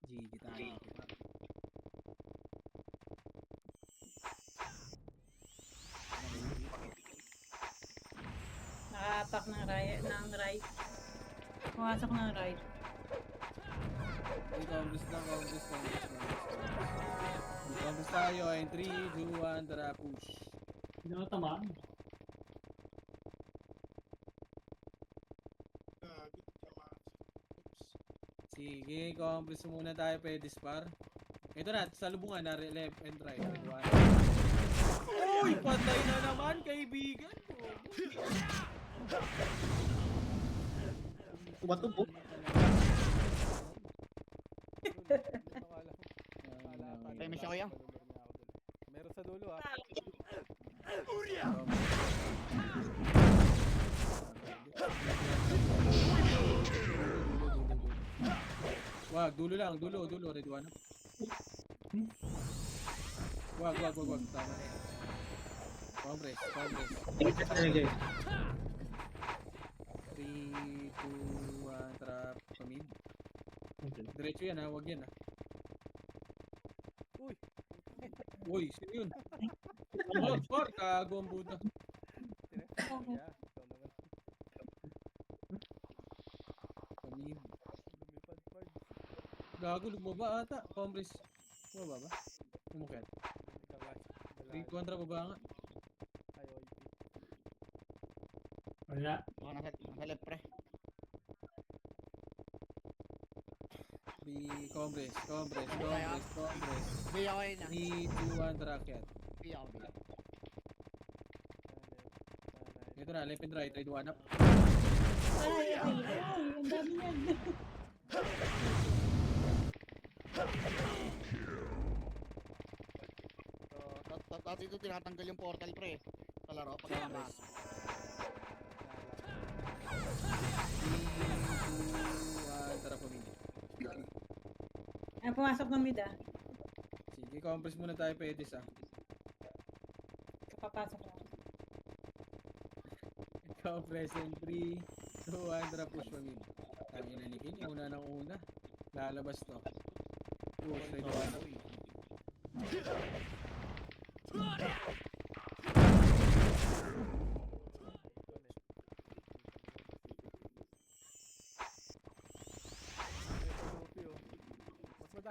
GG tayo. Nakaapak ng right. Pumasok ng right. Ay, compress lang. Compress tayo, ay 3, 2, 1, tara, push. Hindi ako tamaan. Sige, compress muna tayo, pwede spar. Ito na, salubungan na, left and right. Uy, patay na naman, kaibigan ko. Tumatubo. Ay, may siya kuya. Meron sa dulo, ah. Wag, dulo lang, dulo, ready, one up. Wag, tama na yan. Compress. Image ako na guys. 3, 2, 1, trap, pamid. Diretso yan ha, wag yan ha. Uy! Uy, sino yun? Oh, spar, kago ang puta. Yeah, ikaw naman. Pamid. Lumipad, Pard. Gago, lumaba ata. Compress. Lumaba ba? Umukat. Ikaw, 3, 2, 1, trap, baba nga. Ay, OIP. Wala. Baka nasa left, pre. 3, compress. Bigay ako yun, 3, 2, 1, track yan. Bigay ako. Ito na, left and right, 1 up. Ay, ang dami yan. So, dati ito tinatanggal yung portal, pre. Sa laro, pag nakas. 3, 2, 1, tara pamid. Ay, pumasok ng mid ah. Sige, compress muna tayo, pedis ah. Kapapasok na. Compress in 3, 2, 1, tara push pamid. Tangin na nikin, una ng una. Lalabas to. Push, ready, 1 up.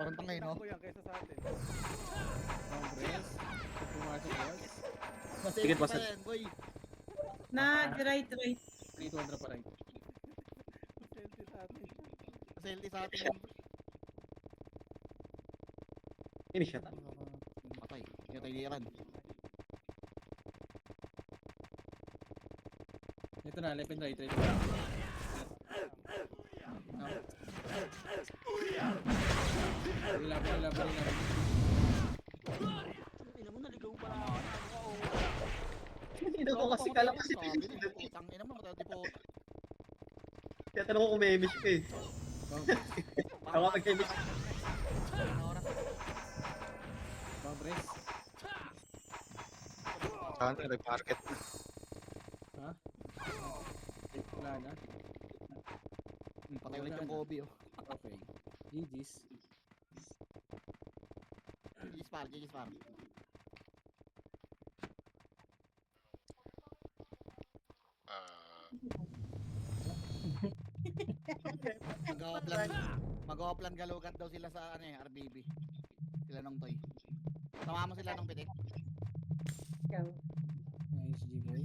Parang tangay, no? Takbo yan kaysa sa atin. Congress. Pumasok boss. Masaya Sige, pa basta- yan, boy. Right. 3-2 pa rin. Selfie sa atin. Masaya sa atin yan. Finish siya. Patay. Yung tayo liran. Ito na, left and right. Right. Ilaban. Ina mo, naligaw pa lang ako. Sino ko kasi kala kasi Putang ina mo, matati po. kaya tanong ko kung may miss ko eh. Ako mag-miss. Congress. Saan na nag-market na? Ha? Wala na. Patay ulit yung Kobe, oh. Okay. GG's. GG's par. Mag-o-plan galugat daw sila sa ano eh, RBB. Sila nung toy. Tama mo sila nung pitik. Nice, G-boy.